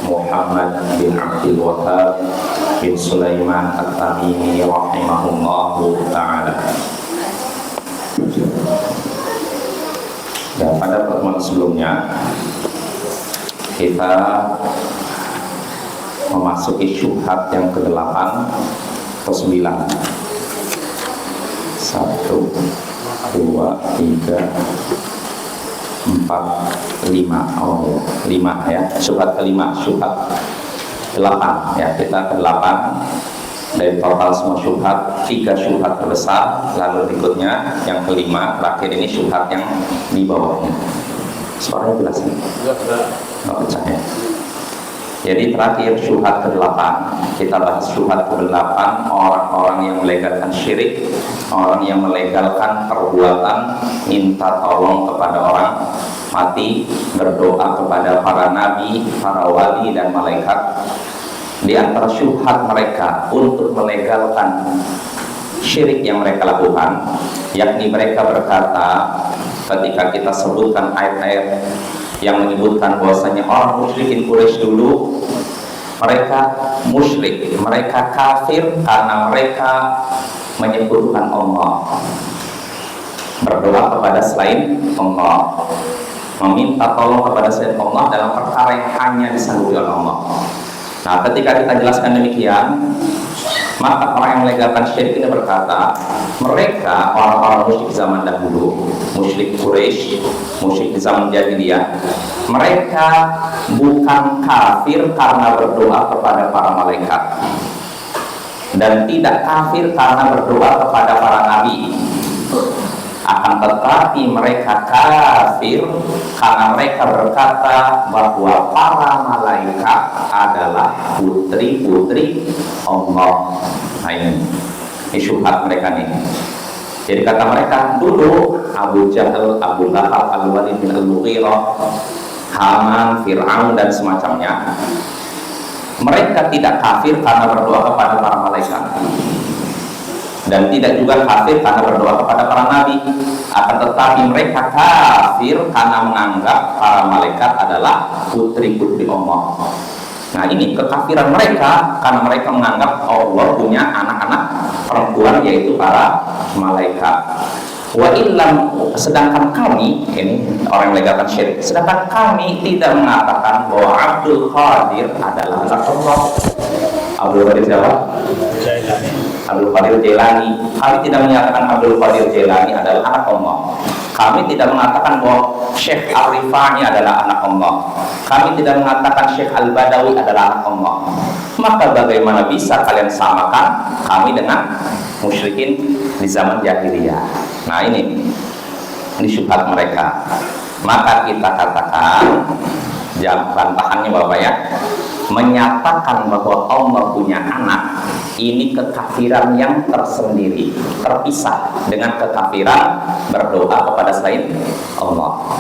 Muhammad bin Abdul Wahhab bin Sulaiman At-Tamimi rahimahullahu ta'ala. Dan pada pertemuan sebelumnya kita memasuki syubhat yang ke-8 atau 9. 1, 2, 3, 4, 5. Oh, 5 ya. Syubhat ke-5, syubhat 8 ya. Kita ke-8 dari total semua syubhat, 3 syubhat terbesar, lalu berikutnya yang ke-5, terakhir ini syubhat yang di bawahnya. Suaranya jelas nih? Nggak pecah ya. Jadi terakhir syubhat ke-8, kita bahas syubhat ke-8, orang-orang yang melegalkan syirik, orang yang melegalkan perbuatan minta tolong kepada orang mati, berdoa kepada para nabi, para wali dan malaikat. Di antara syubhat mereka untuk melegalkan syirik yang mereka lakukan, yakni mereka berkata, ketika kita sebutkan ayat-ayat yang menyebutkan bahwasanya orang musyrikin Quraisy dulu mereka musyrik, mereka kafir karena mereka menyebutkan Allah, berdoa kepada selain Allah, meminta tolong kepada selain Allah dalam perkara yang hanya disanggupi oleh Allah. Nah, ketika kita jelaskan demikian, maka orang yang melegalkan syirik ini berkata, mereka orang-orang musyrik zaman dahulu, musyrik Quraisy, musyrik di zaman jahiliyah, mereka bukan kafir karena berdoa kepada para malaikat, dan tidak kafir karena berdoa kepada para nabi. Akan tetapi mereka kafir karena mereka berkata bahwa para malaikat adalah putri-putri Allah. Nah, ini syubhat mereka nih. Jadi kata mereka dulu, Abu Jahal, Abu Lahab, Al-Walid bin Al-Mughirah, Haman, Fir'aun dan semacamnya, mereka tidak kafir karena berdoa kepada para malaikat, dan tidak juga kafir karena berdoa kepada para nabi. Akan tetapi mereka kafir karena menganggap para malaikat adalah putri-putri Allah. Nah, ini kekafiran mereka karena mereka menganggap Allah punya anak-anak perempuan, yaitu para malaikat. Wa illam, sedangkan kami, ini orang yang melegalkan syirik, sedangkan kami tidak mengatakan bahwa Abdul Qadir adalah anak Allah. Abdul Qadir siapa? Abdul Qadir Jailani. Kami tidak menyatakan Abdul Qadir Jailani adalah anak Allah. Kami tidak mengatakan bahwa Syekh Ar-Rifani adalah anak Allah. Kami tidak mengatakan Syekh Al-Badawi adalah anak Allah. Maka bagaimana bisa kalian samakan kami dengan musyrikin di zaman jahiliyah? Nah, ini syubhat mereka. Maka kita katakan, jam bantahannya Bapak ya, menyatakan bahwa Allah punya anak, ini kekafiran yang tersendiri, terpisah dengan kekafiran berdoa kepada selain Allah.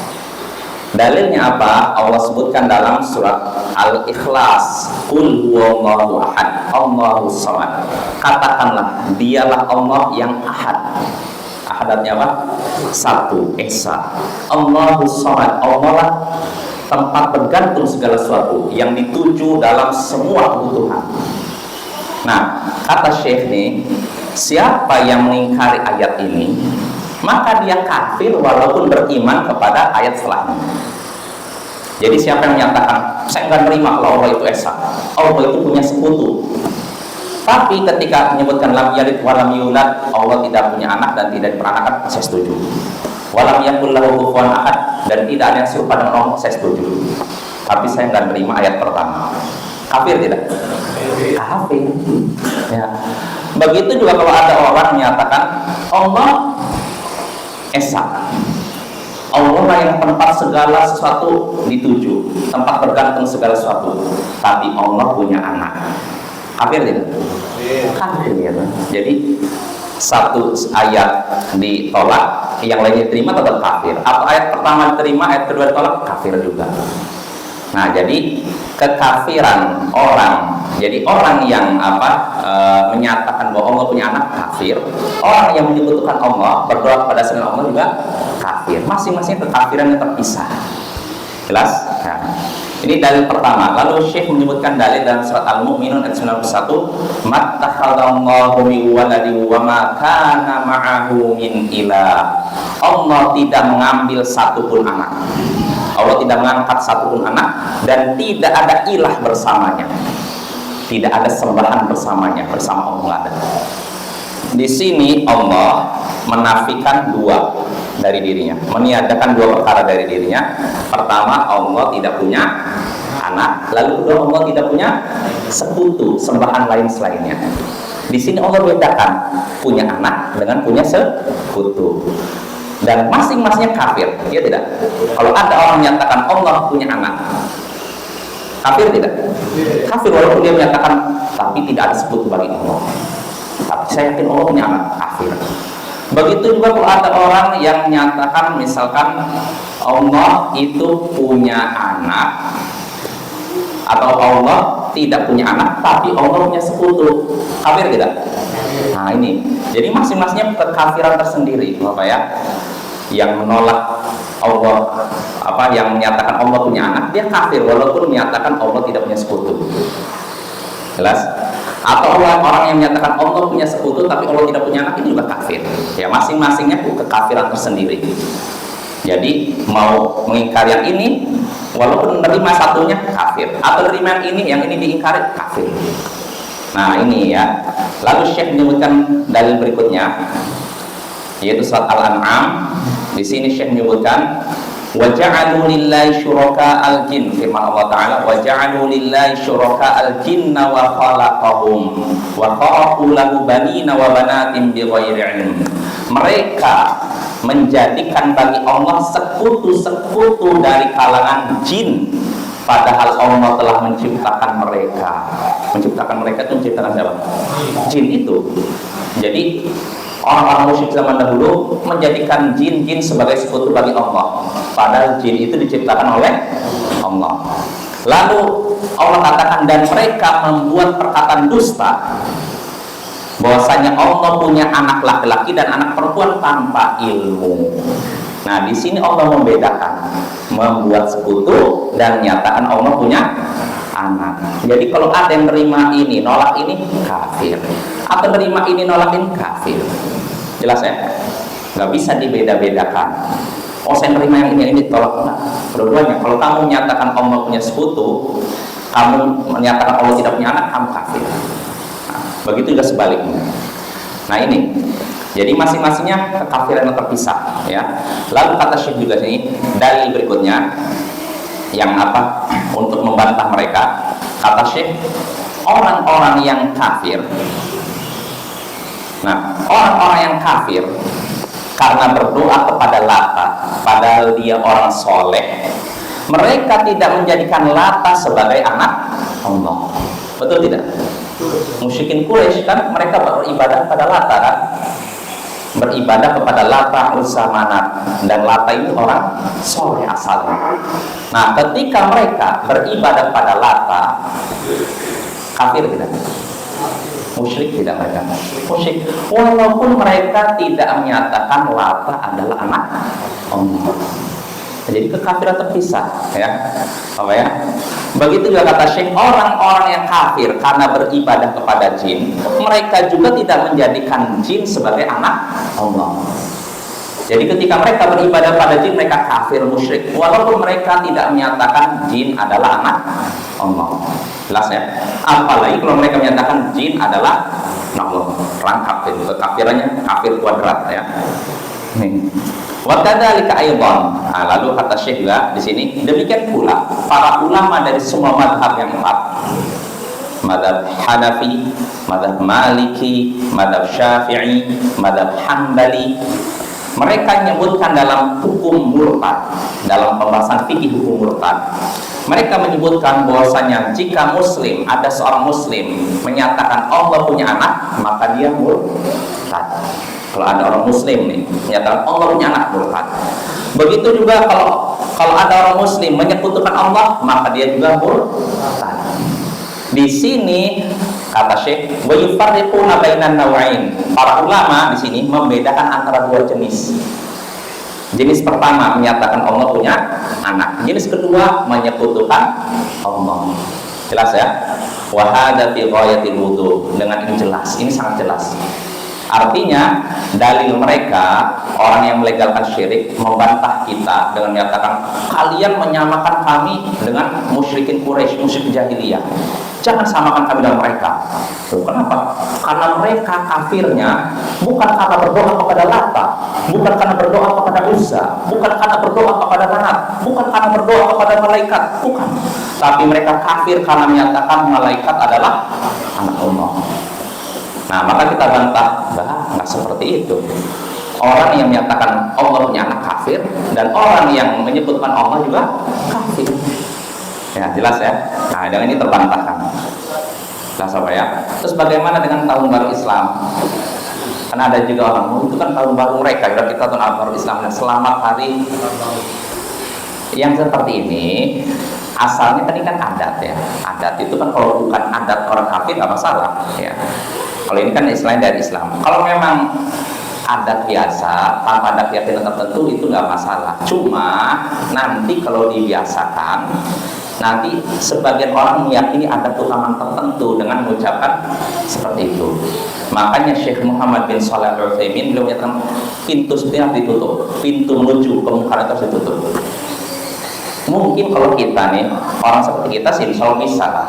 Dalilnya apa? Allah sebutkan dalam surat Al-Ikhlas, Qul huwallahu ahad, Allahus samad. Katakanlah, dialah Allah yang ahad. Ahadatnya apa? Satu, esa. Allahus samad, Allah lah tempat bergantung segala sesuatu yang dituju dalam semua kebutuhan. Nah, kata Syekh nih, siapa yang mengingkari ayat ini, maka dia kafir walaupun beriman kepada ayat setelahnya. Jadi siapa yang menyatakan, saya nggak terima kalau Allah itu esa, Allah itu punya sekutu, tapi ketika menyebutkan lam yalid walam yulad, Allah tidak punya anak dan tidak diperanakan, saya setuju. Walam yakul lahu kufuwan ahad, dan tidak ada yang serupa dengan Allah, saya setuju. Tapi saya nggak terima ayat pertama. Kafir tidak? Kafir. Ya. Begitu juga kalau ada orang menyatakan Allah esa, Allah yang tempat segala sesuatu dituju, tempat bergantung segala sesuatu, tapi Allah punya anak. Kafir tidak? Kafir ya. Jadi satu ayat ditolak, yang lainnya diterima, tetap kafir. Atau ayat pertama diterima, ayat kedua ditolak, kafir juga. Nah, jadi kekafiran orang, jadi orang yang menyatakan bahwa Allah punya anak, kafir. Orang yang menyebutkan Allah, berdoa kepada selain Allah juga kafir. Masing-masing kekafiran yang terpisah. Jelas? Nah, Ini dalil pertama. Lalu Syekh menyebutkan dalil dalam surat Al-Mu'minun ayat 91, "Mattakhadallahu min waladin wa ma kana ma'ahu min ilah." Allah tidak mengambil satupun anak. Allah tidak mengangkat satupun anak dan tidak ada ilah bersamanya. Tidak ada sembahan bersamanya, bersama Allah ada. Di sini Allah menafikan dua dari dirinya, meniadakan dua perkara dari dirinya. Pertama, Allah tidak punya anak. Lalu kedua, Allah tidak punya sekutu, sembahan lain selainnya. Di sini Allah bedakan punya anak dengan punya sekutu. Dan masing-masingnya kafir, ya tidak? Kalau ada orang menyatakan Allah punya anak, kafir tidak? Kafir walaupun dia menyatakan tapi tidak ada sekutu bagi Allah. Tapi saya yakin Allah punya anak, kafir. Begitu juga kalau ada orang yang menyatakan misalkan Allah itu punya anak, atau Allah tidak punya anak tapi Allah punya sekutu, kafir tidak? Nah ini, jadi masing-masingnya kekafiran tersendiri, Bapak ya. Yang menolak Allah, yang menyatakan Allah punya anak, dia kafir walaupun menyatakan Allah tidak punya sekutu. Jelas? Atau orang yang menyatakan Allah punya sekutu tapi Allah tidak punya anak, itu juga kafir. Ya, masing-masingnya kekafiran tersendiri. Jadi mau mengingkari yang ini walaupun menerima satunya kafir, atau menerima yang ini diingkari kafir. Nah ini ya. Lalu Syekh menyebutkan dalil berikutnya, yaitu surat Al-An'am. Di sini Syekh menyebutkan wa ja'alu lillahi syuraka al-jin, firman Allah Ta'ala, wa ja'alu lillahi syuraka al-jinna wa khalaqahum wa kharaqu lahu banina wa banatin bighairi ilm. Mereka menjadikan bagi Allah sekutu-sekutu dari kalangan jin, padahal Allah telah menciptakan mereka. Menciptakan mereka itu menciptakan siapa? Jin itu. Jadi orang-orang musyrik zaman dahulu menjadikan jin-jin sebagai sekutu bagi Allah, padahal jin itu diciptakan oleh Allah. Lalu Allah katakan, dan mereka membuat perkataan dusta bahwasanya Allah punya anak laki-laki dan anak perempuan tanpa ilmu. Nah, di sini Allah membedakan membuat sekutu dan menyatakan Allah punya anak. Jadi kalau ada yang nerima ini, nolak ini, kafir. Atau nerima ini, nolak ini, kafir. Jelas ya? Nggak bisa dibeda-bedakan. Oh, saya nerima yang ini tolak. Nah, kedua-duanya. Kalau kamu menyatakan Allah punya sekutu, kamu menyatakan Allah tidak punya anak, kamu kafir. Begitu juga sebaliknya. Nah ini, jadi masing-masingnya kekafiran yang terpisah, ya. Lalu kata Syekh juga sini, dalil berikutnya yang untuk membantah mereka. Kata Syekh, orang-orang yang kafir. Nah, orang-orang yang kafir karena berdoa kepada Lata, padahal dia orang soleh, mereka tidak menjadikan Lata sebagai anak Allah. Betul tidak? Musyrikin Quraisy kan mereka beribadah pada Lata kan? Beribadah kepada Lata, Uzza, Manat, dan Lata itu orang soleh asalnya. Nah, ketika mereka beribadah pada Lata, kafir tidak? Musyrik tidak mereka? Musyrik, walaupun mereka tidak menyatakan Lata adalah anak Allah. Jadi kekafiran terpisah, ya. Begitu juga kata Syekh, orang-orang yang kafir karena beribadah kepada jin, mereka juga tidak menjadikan jin sebagai anak Allah. Jadi ketika mereka beribadah pada jin, mereka kafir, musyrik, walaupun mereka tidak menyatakan jin adalah anak Allah. Jelas ya? Apalagi kalau mereka menyatakan jin adalah anak Allah, rangkap itu kekafirannya, kafir kuadrat ya. Wa kadzalika aidan. Nah, lalu kata Syekh juga di sini, demikian pula para ulama dari semua mazhab yang empat, mazhab Hanafi, mazhab Maliki, mazhab Syafi'i, mazhab Hambali, mereka menyebutkan dalam hukum murtad, dalam pembahasan fikih hukum murtad, mereka menyebutkan bahwasanya jika muslim, ada seorang muslim menyatakan Allah punya anak, maka dia murtad. Kalau ada orang muslim nih menyatakan Allah punya anak, murtad. Begitu juga kalau ada orang muslim menyekutukan Allah, maka dia juga murtad. Di sini kata Syekh, wa yufarriquna bainan nawain. Para ulama di sini membedakan antara dua jenis. Jenis pertama menyatakan Allah punya anak. Jenis kedua menyekutukan Allah. Jelas ya? Wa hadza fi ghayatil wudu. Dengan ini jelas, ini sangat jelas. Artinya dalil mereka, orang yang melegalkan syirik, membantah kita dengan menyatakan kalian menyamakan kami dengan musyrikin Quraisy, musyrik jahiliyah. Jangan samakan kami dengan mereka. Tuh, kenapa? Karena mereka kafirnya bukan karena berdoa kepada Lata, bukan karena berdoa kepada Uzza, bukan karena berdoa kepada Manat, bukan karena berdoa kepada malaikat, bukan. Tapi mereka kafir karena menyatakan malaikat adalah anak Allah. Nah, maka kita bantah, nggak seperti itu. Orang yang menyatakan Allah punya anak kafir, dan orang yang menyebutkan Allah juga kafir. Ya, jelas ya. Nah, dengan ini terbantahkan. Jelas apa ya? Terus bagaimana dengan tahun baru Islam? Karena ada juga orang, itu kan tahun baru mereka, kita tahun baru Islam. Nah, selamat hari yang seperti ini. Asalnya tadi kan adat ya. Adat itu kan kalau bukan adat orang kafir nggak masalah ya. Kalau ini kan istilahnya dari Islam. Kalau memang adat biasa tanpa ada keyakinan tertentu itu nggak masalah. Cuma nanti kalau dibiasakan, nanti sebagian orang meyakini ada keutamaan tertentu dengan mengucapkan seperti itu. Makanya Syekh Muhammad bin Shalih Al-Utsaimin beliau menyatakan pintu setiap ditutup, pintu menuju kemungkaran itu ditutup. Mungkin kalau kita nih, orang seperti kita sih insya Allah bisa lah.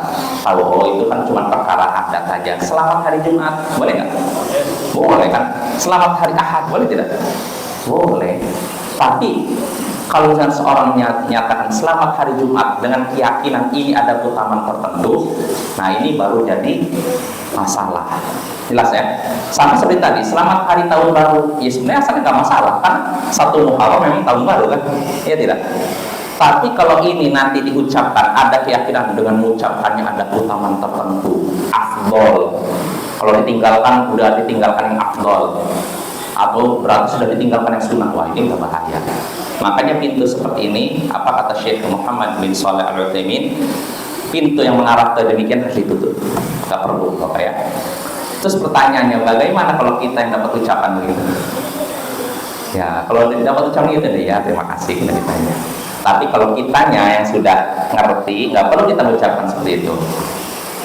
Oh itu kan cuma perkara adat saja. Selamat hari Jumat, boleh nggak? Boleh kan? Selamat hari Ahad, boleh tidak? Boleh. Tapi kalau misalnya seorang menyatakan selamat hari Jumat dengan keyakinan ini ada keutamaan tertentu, nah ini baru jadi masalah. Jelas ya? Sama seperti tadi, selamat hari tahun baru. Ya sebenarnya asalnya nggak masalah kan? 1 Muharram memang tahun baru kan? Iya tidak? Tapi kalau ini nanti diucapkan, ada keyakinan dengan mengucapkannya ada keutamaan tertentu, afdol. Kalau ditinggalkan, udah ditinggalkan yang afdol, atau berarti sudah ditinggalkan yang sunnah, wah ini berbahaya. Makanya pintu seperti ini, apa kata Syekh Muhammad bin Shalih Al-Utsaimin, pintu yang mengarah ke demikian harus ditutup, nggak perlu apa ya. Terus pertanyaannya, bagaimana kalau kita yang dapat ucapan begitu? Ya, kalau dapat ucapan gitu deh ya, terima kasih kita ditanya. Tapi kalau kitanya yang sudah ngerti, nggak perlu kita ucapkan seperti itu.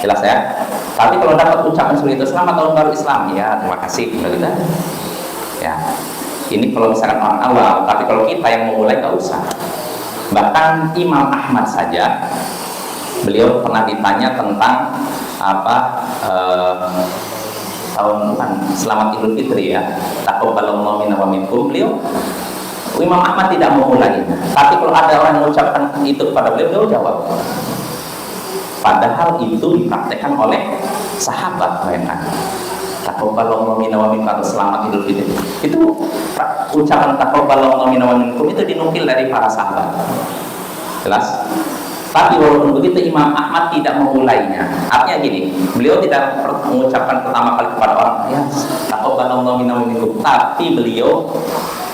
Jelas ya? Tapi kalau dapat ucapan seperti itu, selamat tahun baru Islam, ya terima kasih. Gitu. Ya, ini kalau misalkan orang awam. Tapi kalau kita yang memulai nggak usah. Bahkan Imam Ahmad saja, beliau pernah ditanya tentang apa tahun selamat Idul Fitri ya. Taqabbalallahu minna wa minkum. Beliau Imam Ahmad tidak memulainya. Tapi kalau ada orang yang mengucapkan itu kepada beliau, beliau jawab. Padahal itu dipraktekkan oleh sahabat mereka. Taqabbalallahu minna wa minkum atau selamat Idul Fitri. Itu ucapan taqabbalallahu minna wa minkum itu dinukil dari para sahabat. Jelas? Tapi walaupun begitu Imam Ahmad tidak memulainya. Artinya gini, beliau tidak mengucapkan pertama kali kepada orang, ya taqabbalallahu minna wa minkum. Tapi beliau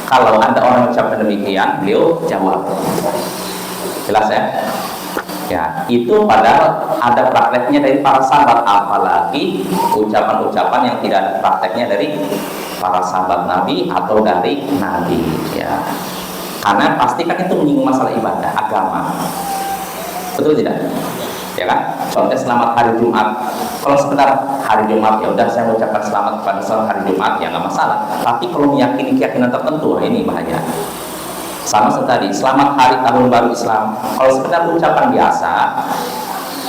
kalau ada orang ucapkan demikian, beliau jawab. Jelas ya? Ya, itu padahal ada prakteknya dari para sahabat, apalagi ucapan-ucapan yang tidak ada prakteknya dari para sahabat Nabi atau dari Nabi. Ya, karena pasti kan itu menyinggung masalah ibadah, agama. Betul tidak? Ya kan? Contoh selamat hari Jumat. Kalau sekedar hari Jumat ya udah saya mengucapkan selamat kepada selamat hari Jumat ya nggak masalah. Tapi kalau meyakini keyakinan tertentu ini bahaya. Sama seperti selamat hari tahun baru Islam. Kalau sekedar ucapan biasa,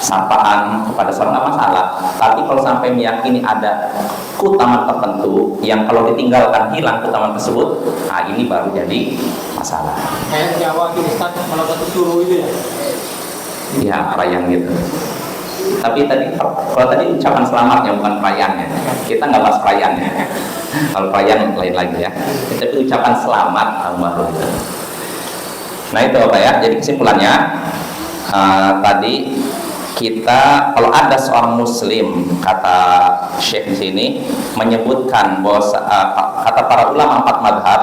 sapaan kepada seorang nggak masalah. Tapi kalau sampai meyakini ada keutamaan tertentu yang kalau ditinggalkan hilang keutamaan tersebut, nah ini baru jadi masalah. Kayak Jawa itu Ustaz kalau satu suruh itu ya. Ya, perayaan gitu. Tapi tadi kalau tadi ucapan selamatnya bukan perayaannya. Kita nggak bahas perayaannya. Kalau perayaan lain lagi ya. Tapi ucapan selamat tahun baru itu. Nah itu apa ya? Jadi kesimpulannya tadi kita kalau ada seorang Muslim kata Syekh di sini menyebutkan bahwa kata para ulama 4 madhab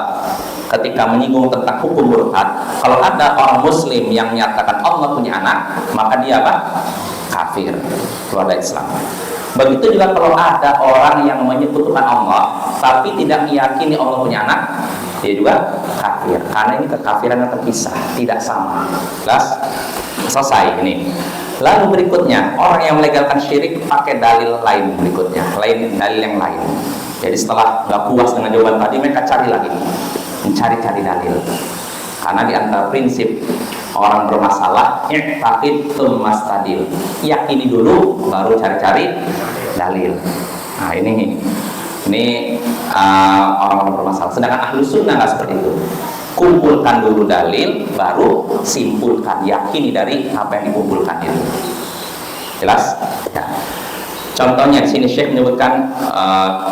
ketika menyinggung tentang hukum murtad, kalau ada orang muslim yang menyatakan Allah punya anak, maka dia apa? Kafir, keluar dari Islam. Begitu juga kalau ada orang yang menyekutukan Allah tapi tidak meyakini Allah punya anak, dia juga kafir. Karena ini kekafiran yang terpisah, tidak sama. Jelas? Selesai ini. Lalu berikutnya, orang yang melegalkan syirik pakai dalil lain berikutnya, dalil yang lain. Jadi setelah nggak puas dengan jawaban tadi, mereka cari lagi, mencari-cari dalil. Karena di antara prinsip orang bermasalah, i'taqid tsumma stadil. Yakini dulu, baru cari-cari dalil. Nah ini orang bermasalah. Sedangkan ahlu sunnah nggak seperti itu. Kumpulkan dulu dalil, baru simpulkan, yakini dari apa yang dikumpulkan itu. Jelas? Ya. Contohnya di sini Syekh menyebutkan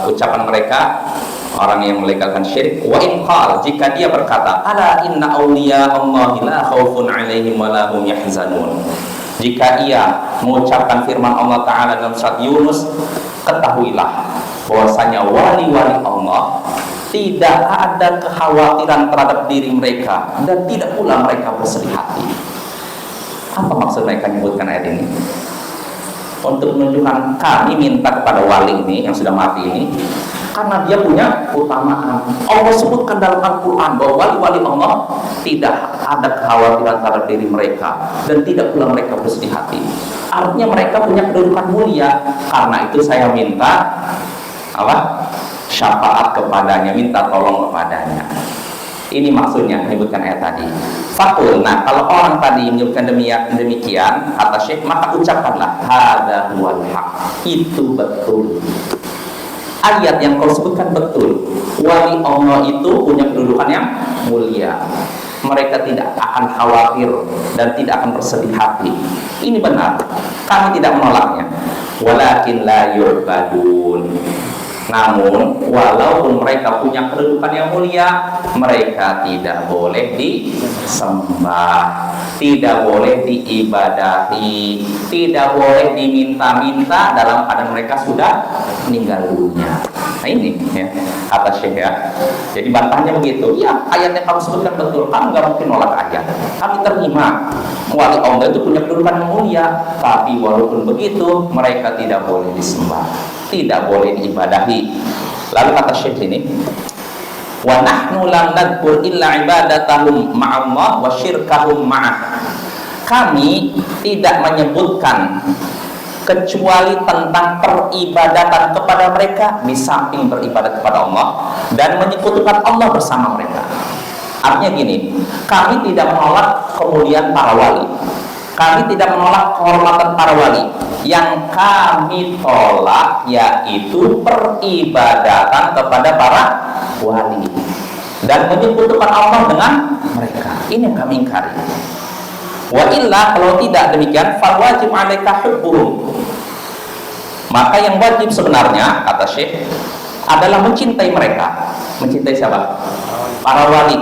ucapan mereka, orang yang melegalkan syirik. Wa in qala, jika dia berkata, ala inna awliya Allahi la khaufun alaihim wa la hum yahzanun. Jika ia mengucapkan firman Allah Ta'ala dalam surat Yunus, ketahuilah bahwasanya wali-wali Allah tidak ada kekhawatiran terhadap diri mereka dan tidak pula mereka bersedih hati. Apa maksud mereka menyebutkan ayat ini? Untuk menunjukkan kami minta kepada wali ini yang sudah mati ini, karena dia punya keutamaan. Allah sebutkan dalam Al-Quran bahwa wali-wali Allah tidak ada kekhawatiran terhadap diri mereka dan tidak pula mereka bersedih hati. Artinya mereka punya kedudukan mulia. Karena itu saya minta syafaat kepadanya, minta tolong kepadanya. Ini maksudnya menyebutkan ayat tadi. Fakul. Nah, kalau orang tadi menyebutkan demikian, kata Syekh, maka ucapkanlah hadza huwal haq. Itu betul. Ayat yang kau sebutkan betul. Wali Allah itu punya kedudukan yang mulia. Mereka tidak akan khawatir dan tidak akan bersedih hati. Ini benar. Kami tidak menolaknya. Walakin la yu'badun. Namun, walaupun mereka punya kedudukan yang mulia, mereka tidak boleh disembah, tidak boleh diibadahi, tidak boleh diminta-minta dalam keadaan mereka sudah meninggal dunia. Nah ini ya, kata Syekh ya. Jadi bantahnya begitu. Ya, ayat yang kamu sebutkan betul. Kamu nggak mungkin nolak ayat. Kami terima. Wali Allah itu punya kedudukan yang mulia, tapi walaupun begitu, mereka tidak boleh disembah, tidak boleh diibadahi. Lalu kata Syekh ini, wa nahnu lam nadkur illa ibadatahum ma'allah wa syirkahum ma'ah. Kami tidak menyebutkan kecuali tentang peribadatan kepada mereka di samping beribadat kepada Allah dan menyekutukan Allah bersama mereka. Artinya gini, kami tidak menolak kemuliaan para wali, kami tidak menolak kehormatan para wali. Yang kami tolak yaitu peribadatan kepada para wali dan menyekutukan Allah dengan mereka. Ini yang kami ingkari. Wa illa, kalau tidak demikian, fal wajib 'alaika hubbuhum. Maka yang wajib sebenarnya, kata Syekh, adalah mencintai mereka. Mencintai siapa? Para wali.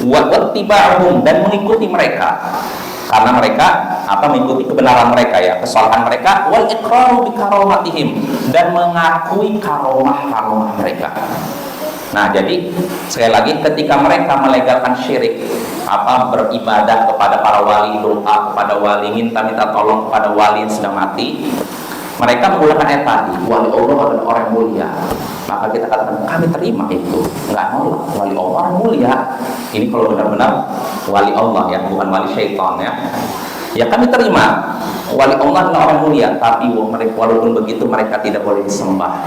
Wa wattiba'uhum, dan mengikuti mereka. Karena mereka mengikuti kebenaran mereka ya, kesalahan mereka, wal iqraru bi karomatihim, dan mengakui karomah mereka. Nah, jadi sekali lagi, ketika mereka melegalkan syirik, beribadah kepada para wali, doa kepada wali, minta tolong kepada wali yang sudah mati, mereka menggunakan ayat tadi, wali Allah adalah orang yang mulia. Maka kita katakan, kami terima itu, nggak nolak. Wali Allah orang mulia. Ini kalau benar-benar wali Allah ya, bukan wali syaitan ya. Ya kami terima, wali Allah adalah orang mulia, tapi walaupun begitu mereka tidak boleh disembah.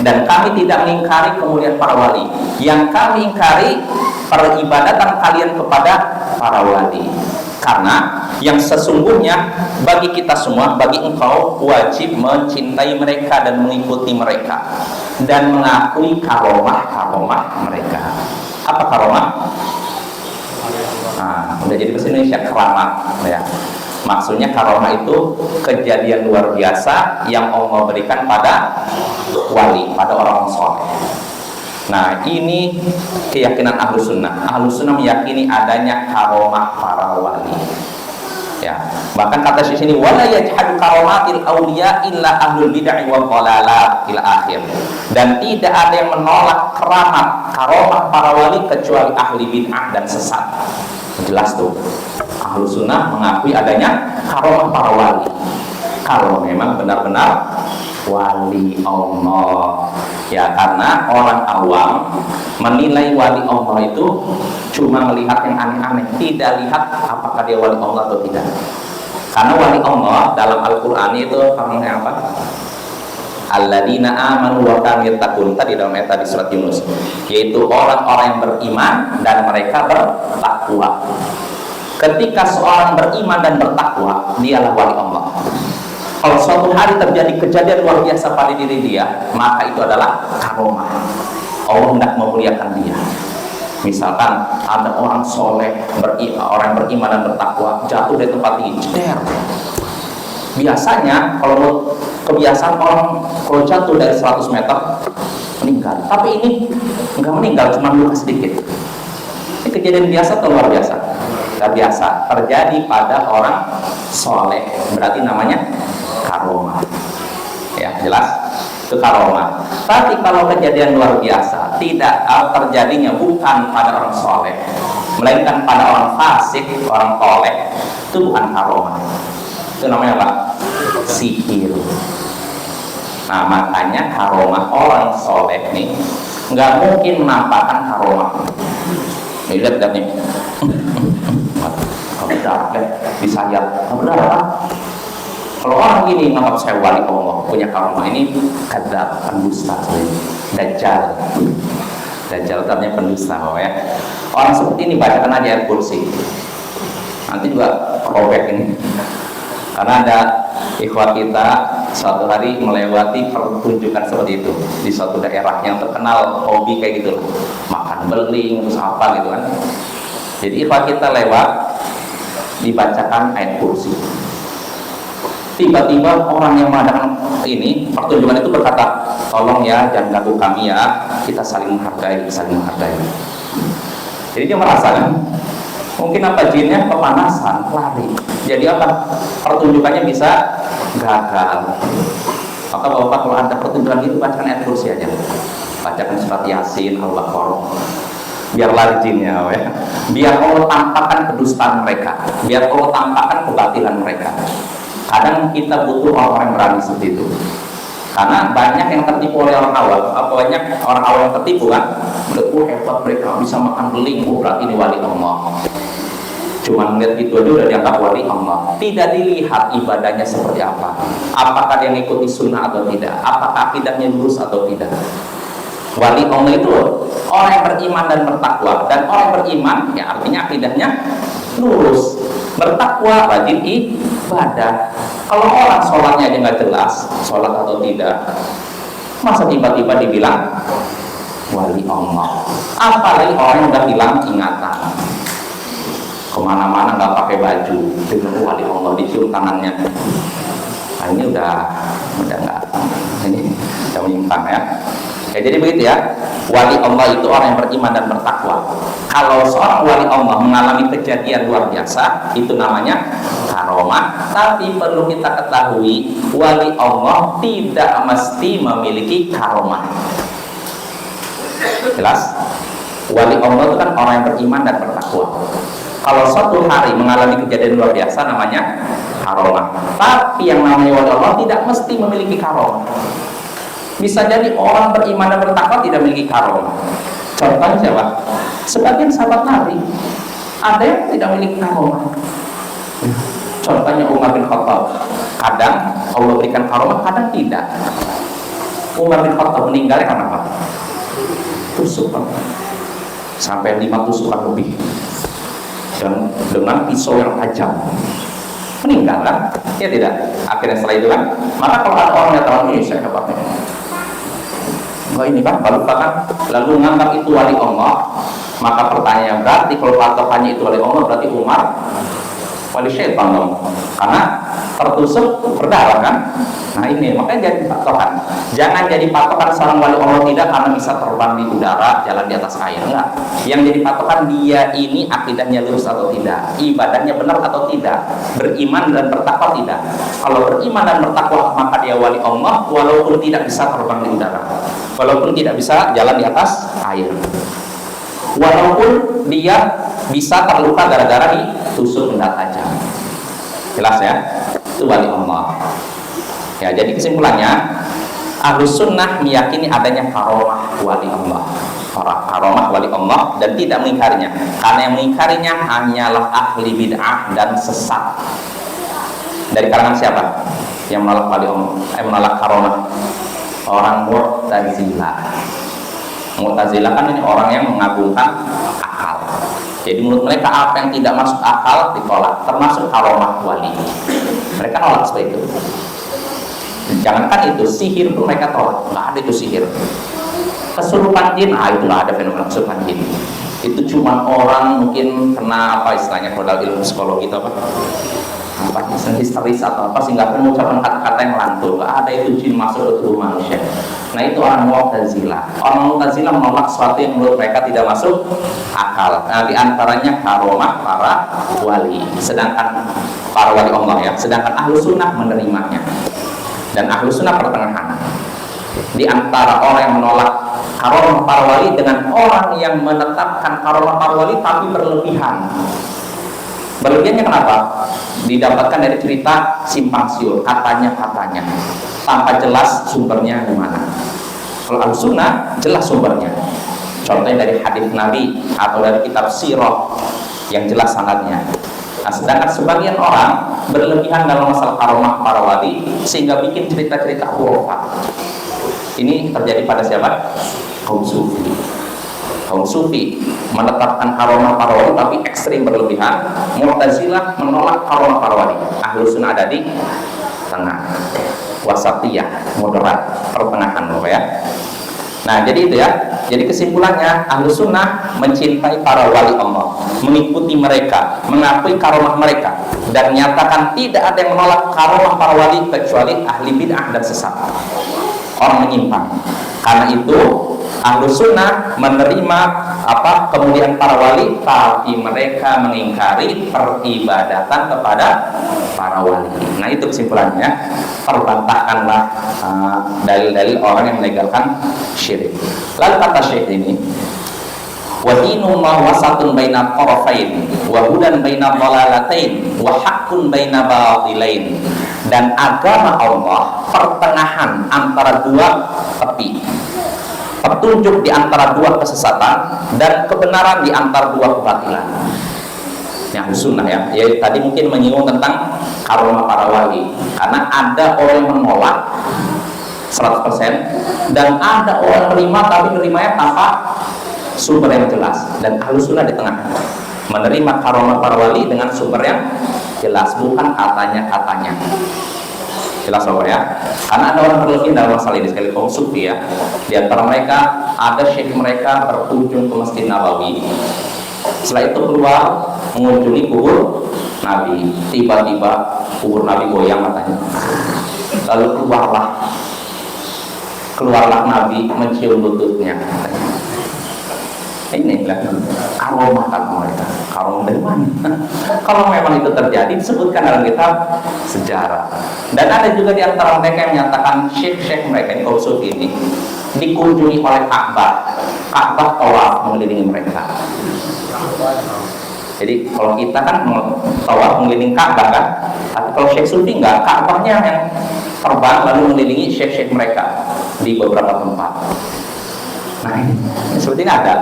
Dan kami tidak mengingkari kemuliaan para wali. Yang kami ingkari peribadatan kalian kepada para wali. Karena yang sesungguhnya bagi kita semua, bagi engkau, wajib mencintai mereka dan mengikuti mereka dan mengakui karomah mereka. Apa karomah? Nah, udah jadi bahasa Indonesia keramat ya. Maksudnya karomah itu kejadian luar biasa yang Allah berikan pada wali, pada orang soleh. Nah, ini keyakinan ahlu sunnah. Ahlu sunnah meyakini adanya karomah para wali. Ya, bahkan kata di sini wala yajhadu karamatil auliya illa ahlul bid'ah wa dhalalah ila akhir. Dan tidak ada yang menolak keramat karomah para wali kecuali ahli bid'ah dan sesat. Jelas tuh. Ahlu sunnah mengakui adanya karomah para wali. Kalau memang benar-benar wali Allah. Ya, karena orang awam menilai wali Allah itu cuma melihat yang aneh-aneh, tidak lihat apakah dia wali Allah atau tidak. Karena wali Allah dalam Al-Qur'an itu namanya apa? Alladzina amanu wa kanu yattaqun, tadi dalam ayat di surat Yunus, yaitu orang-orang yang beriman dan mereka bertakwa. Ketika seorang beriman dan bertakwa, dialah wali Allah. Kalau suatu hari terjadi kejadian luar biasa pada diri dia, maka itu adalah karomah. Allah hendak memuliakan dia. Misalkan ada orang soleh, orang beriman dan bertakwa, jatuh dari tempat tinggi, jeder. Biasanya kalau kebiasaan orang kalau jatuh dari 100 meter meninggal, tapi ini enggak meninggal, cuma luka sedikit. Ini kejadian biasa atau luar biasa? Luar biasa, terjadi pada orang soleh, berarti namanya karomah. Ya, jelas? Itu karomah. Tapi kalau kejadian luar biasa tidak terjadinya bukan pada orang soleh, melainkan pada orang fasik, orang toleh, itu bukan karomah. Itu namanya apa? Sihir. Nah, makanya karomah orang soleh nih nggak mungkin menampakkan karomah. Nih, lihat nih. Benar, bisa lihat. Benar apa? Kalau orang gini nganggap saya wali Allah, punya karomah, ini kadzab, pendusta, dajjal. Dajjal artinya pendusta, ya. Orang seperti ini bacakan aja ayat kursi. Nanti juga robek ini. Karena ada ikhwat kita suatu hari melewati pertunjukan seperti itu di suatu daerah yang terkenal hobi kayak gitu, makan beling terus apa gitu kan. Jadi ikhwat kita lewat, dibacakan ayat kursi. Tiba-tiba orang yang mengadakan ini pertunjukan itu berkata, tolong ya jangan ganggu kami ya, kita saling menghargai, saling menghargai. Jadi dia merasa kan, mungkin apa jinnya kepanasan, lari. Jadi apa? Pertunjukannya bisa gagal. Maka bapak kalau ada pertunjukan itu bacakan ayat kursi aja, bacakan surat Yasin, Al-Baqarah. Biar lari jinnya, ya. Biar Allah tampakkan kedustaan mereka, biar Allah tampakkan kebatilan mereka. Kadang kita butuh orang-orang yang berani seperti itu. Karena banyak yang tertipu oleh orang awam. Banyak orang awam yang tertipu kan. Hebat mereka bisa makan beling. Berarti ini wali Allah. Cuma melihat gitu aja udah dianggap wali Allah. Tidak dilihat ibadahnya seperti apa. Apakah dia mengikuti sunnah atau tidak. Apakah akidahnya lurus atau tidak. Wali Allah itu orang yang beriman dan bertakwa. Dan orang yang beriman ya artinya akidahnya lurus, bertakwa, rajin ibadah. Kalau orang sholatnya aja nggak jelas, sholat atau tidak, masa tiba-tiba dibilang wali Allah? Apalagi orang yang udah hilang ingatan, kemana-mana nggak pakai baju, dengan wali Allah, dicium tangannya. Nah, ini udah nggak, ini udah menyimpang ya. Ya, jadi begitu ya, wali Allah itu orang yang beriman dan bertakwa. Kalau seorang wali Allah mengalami kejadian luar biasa, itu namanya karomah. Tapi perlu kita ketahui, wali Allah tidak mesti memiliki karomah. Jelas? Wali Allah itu kan orang yang beriman dan bertakwa. Kalau suatu hari mengalami kejadian luar biasa, namanya karomah. Tapi yang namanya wali Allah tidak mesti memiliki karomah. Bisa jadi orang beriman dan bertakwa tidak memiliki karomah. Contohnya siapa? Sebagian sahabat Nabi ada yang tidak memiliki karomah. Contohnya Umar bin Khattab. Kadang Allah berikan karomah, kadang tidak. Umar bin Khattab meninggalnya karena apa? Tusukan. Sampai 5 tusukan lebih. Dan dengan pisau yang tajam. Meninggal kan? Ya tidak. Akhirnya setelah itu kan. Maka kalau ada orang yang tahu ini saya hebatnya. Ini kan baru kan, lalu menganggap itu wali Allah, maka pertanyaan berarti kalau patokannya itu wali Allah berarti Umar wali syaitan dong. Karena tertusuk berdarah kan. Nah ini makanya jadi patokan. Jangan jadi patokan seorang wali Allah tidak karena bisa terbang di udara, jalan di atas air, enggak. Yang jadi patokan dia ini akidahnya lurus atau tidak, ibadahnya benar atau tidak, beriman dan bertakwa tidak. Kalau beriman dan bertakwa maka dia wali Allah walaupun tidak bisa terbang di udara, walaupun tidak bisa jalan di atas air, walaupun dia bisa terluka gara-gara ditusuk benda tajam. Jelas ya? Itu wali Allah. Ya, jadi kesimpulannya Ahlus Sunnah meyakini adanya karomah wali Allah, karomah wali Allah, dan tidak mengingkarinya. Karena yang mengingkarinya hanyalah ahli bid'ah dan sesat. Dari kalangan siapa yang menolak wali Allah? Menolak karomah? Orang Mu'tazilah. Mu'tazilah kan ini orang yang mengagungkan akal. Jadi menurut mereka apa yang tidak masuk akal ditolak, termasuk karomah wali. Mereka nolak seperti itu. Jangankan itu, sihir pun mereka tolak. Nggak ada itu sihir. Kesurupan jin, itu nggak ada fenomena kesurupan jin. Itu cuma orang mungkin kena apa istilahnya kalau dalam ilmu psikologi itu apa histeris atau apa sehingga mengucapkan kata-kata yang lantur. Nggak ada itu jin masuk ke tubuh manusia. Nah itu orang Mu'tazilah. Orang Mu'tazilah menolak sesuatu yang menurut mereka tidak masuk akal. Nah, di antaranya karomah para wali. Sedangkan para wali Allah ya. Sedangkan Ahlus Sunnah menerimanya. Dan Ahlus Sunnah pertengahan di antara orang yang menolak karomah para wali dengan orang yang menetapkan karomah para wali tapi berlebihan. Berlebihannya kenapa? Didapatkan dari cerita simpang siur, katanya tanpa jelas sumbernya di mana. Kalau Ahlus Sunnah jelas sumbernya. Contohnya dari hadis Nabi atau dari kitab sirah yang jelas sanadnya. Nah, sedangkan sebagian orang berlebihan dalam masalah karomah para wali sehingga bikin cerita-cerita khurafat. Ini terjadi pada siapa? Kaum sufi. Kaum sufi menetapkan karomah para wali tapi ekstrim berlebihan. Mu'tazilah menolak karomah para wali. Ahlus Sunnah ada di tengah, wasatiyah, moderat, pertengahan, ya. Nah, jadi itu ya. Jadi kesimpulannya, Ahlus Sunnah mencintai para wali Allah, mengikuti mereka, mengakui karomah mereka, dan menyatakan tidak ada yang menolak karomah para wali kecuali ahli bid'ah dan sesat, orang menyimpang. Karena itu Ahlus Sunnah menerima kemuliaan para wali, tapi mereka mengingkari peribadatan kepada para wali. Nah itu kesimpulannya. Perbantahkanlah dalil-dalil orang yang melegalkan syirik. Lalu kata Syekh ini, wa dinu ma wasatun baina tarafain wa hudan baina dhalalatain wa haqqun baina batilain. Dan agama Allah pertengahan antara dua tepi, petunjuk di antara dua kesesatan dan kebenaran di antara dua kebatilan. Yang sunnah ya. Ya tadi mungkin menyinggung tentang karomah para wali, karena ada orang yang menolak 100% dan ada orang menerima tapi menerimanya tanpa sumber yang jelas. Dan Ahlus Sunnah di tengah, menerima karomah para wali dengan sumber yang jelas, bukan katanya. Jelas loh ya. Karena ada orang berlebihan dalam masalah ini, sekali kaum sufi ya. Di antara mereka ada syekh mereka berkunjung ke Masjid Nabawi. Setelah itu keluar mengunjungi kubur Nabi. Tiba-tiba kubur Nabi goyang katanya. Lalu keluarlah Nabi mencium lututnya katanya. Inilah karomah mereka. Karomah dari mana? Kalau memang itu terjadi disebutkan dalam kitab sejarah. Dan ada juga di antara mereka yang menyatakan syekh mereka ini kaum sufi ini dikunjungi oleh Ka'bah tawaf mengelilingi mereka. Jadi kalau kita kan tawaf mengelilingi Ka'bah kan, tapi kalau syekh sufi enggak, Ka'bahnya yang terbang lalu mengelilingi syekh mereka di beberapa tempat. Nah ini seperti ini ada.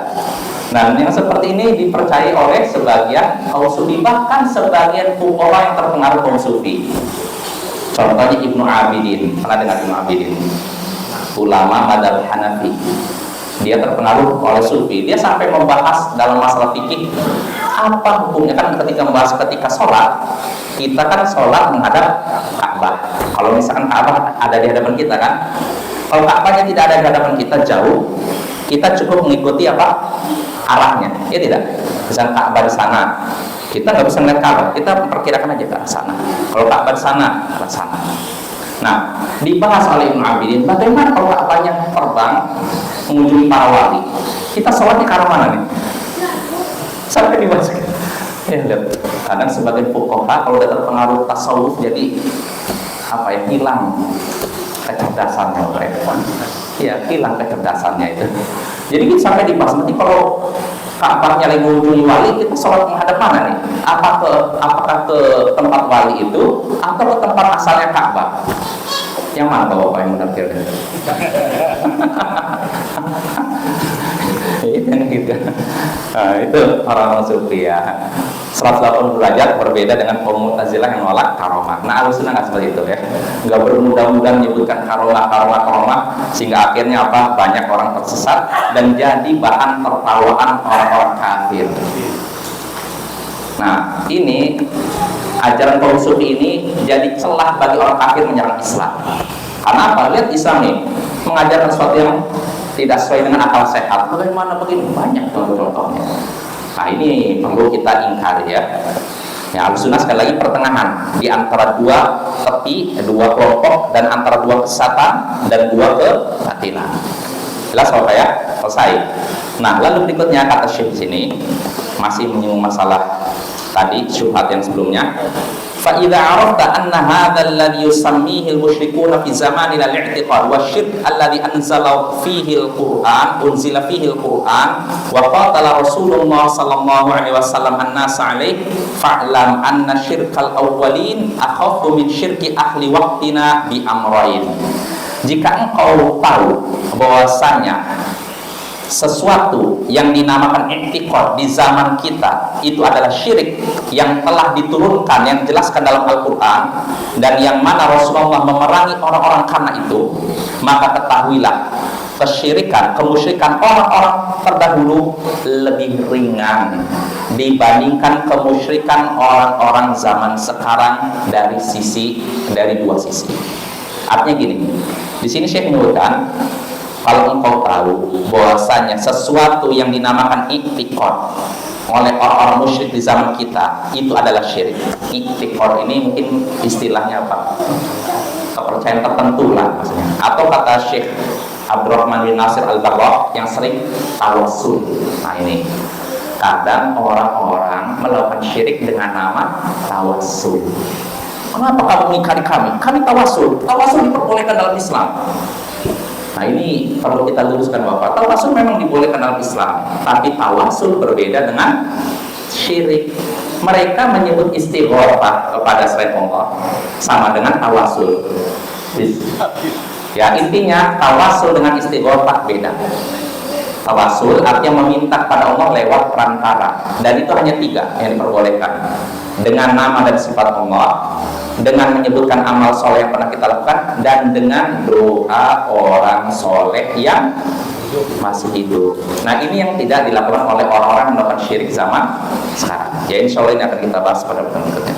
Nah yang seperti ini dipercayai oleh sebagian kaum sufi, bahkan sebagian fuqaha yang terpengaruh kaum sufi. Contohnya Ibnu Abidin, pernah dengar Ibnu Abidin? Ulama Madzhab Hanafi. Dia terpengaruh oleh sufi. Dia sampai membahas dalam masalah fikih apa hukumnya, kan ketika sholat, kita kan sholat menghadap Ka'bah. Kalau misalkan Ka'bah ada di hadapan kita kan, kalau Ka'bahnya tidak ada di hadapan kita jauh, kita cukup mengikuti arahnya, ya tidak? Misalkan Ka'bah di sana, Kita nggak bisa ngeliat Ka'bah, kita memperkirakan aja ke arah sana. Kalau Ka'bah di sana, ke arah sana. Nah, dibahas oleh Ibnu Abidin, bagaimana kalau Ka'bahnya terbang mengunjungi para wali? Kita sholatnya ke arah mana nih? Sampai dibahas. Ya, lihat. Kadang sebagian fuqaha kalau udah terpengaruh tasawuf jadi apa ya, hilang kecerdasannya mereka. Ya, hilang kecerdasannya itu. Jadi kita sampai dibahas nanti kalau Ka'bahnya lagi mengunjungi wali, kita sholat menghadap mana nih? Apakah ke tempat wali itu atau ke tempat asalnya Ka'bah? Yang mana Bapak yang benar kira? Itu gitu. Nah, itu orang sufi ya. 180 derajat berbeda dengan kaum Mu'tazilah yang nolak karomah. Nah, Ahlussunnah nggak seperti itu ya. Nggak bermudah-mudah menyebutkan karomah sehingga akhirnya apa? Banyak orang tersesat dan jadi bahan tertawaan orang-orang kafir. Nah, ini ajaran kaum sufi ini jadi celah bagi orang kafir menyerang Islam. Karena apa? Lihat Islam nih mengajarkan sesuatu yang tidak sesuai dengan akal sehat. Bagaimana begini? Banyak contoh-contohnya. Nah, ini perlu kita ingkari ya. Ya, Ahlussunnah sekali lagi pertengahan di antara dua tepi, dua kelompok, dan antara dua kesesatan dan dua kebatilan. Jelas Bapak ya? Selesai. Nah, lalu berikutnya kata Syekh di sini masih menyinggung masalah tadi syubhat yang sebelumnya. Fa idza arafta anna hadzal ladzi yusammihi al-musyrikuuna fi zamanina al-i'tiqad wa syirk alladzi unzila fihi al-Qur'an wa qatala Rasulullah sallallahu alaihi wasallam an-nas alaihi fa'lam anna syirkal awwalin akhaffu min syirki ahli waqtina bi amrayn. Jika engkau tahu bahwasanya sesuatu yang dinamakan i'tiqad di zaman kita itu adalah syirik yang telah diturunkan, yang dijelaskan dalam Al-Quran, dan yang mana Rasulullah memerangi orang-orang karena itu, maka ketahuilah kesyirikan, kemusyrikan orang-orang terdahulu lebih ringan dibandingkan kemusyrikan orang-orang zaman sekarang dari dua sisi. Artinya gini, di sini Syekh menyebutkan kalau engkau tahu bahwasanya sesuatu yang dinamakan i'tiqad oleh orang-orang musyrik di zaman kita itu adalah syirik. I'tiqad ini mungkin istilahnya apa? Kepercayaan tertentu lah maksudnya. Atau kata Syekh Abdurrahman bin Nasir Al-Barrah yang sering tawassul. Nah, ini kadang orang-orang melakukan syirik dengan nama tawassul. Kenapa kamu mengingkari kami? Kami tawassul. Tawassul diperbolehkan dalam Islam. Nah, ini perlu kita luruskan Bapak. Tawasul memang dibolehkan dalam Islam, tapi tawasul berbeda dengan syirik. Mereka menyebut istighotsah kepada selain Allah sama dengan tawasul. Ya, intinya tawasul dengan istighotsah beda. Tawasul artinya meminta kepada Allah lewat perantara, dan itu hanya 3 yang diperbolehkan. Dengan nama dan sifat Allah, dengan menyebutkan amal soleh yang pernah kita lakukan, dan dengan doa orang soleh yang masih hidup. Nah, ini yang tidak dilakukan oleh orang-orang yang melakukan syirik zaman sekarang. Ya, insya Allah ini akan kita bahas pada pertemuan berikutnya.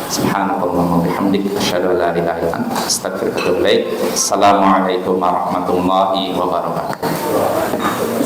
Subhanakallahumma wa bihamdika asyhadu an la ilaha illa anta astaghfiruka wa atubu ilaik. Assalamualaikum warahmatullahi wabarakatuh.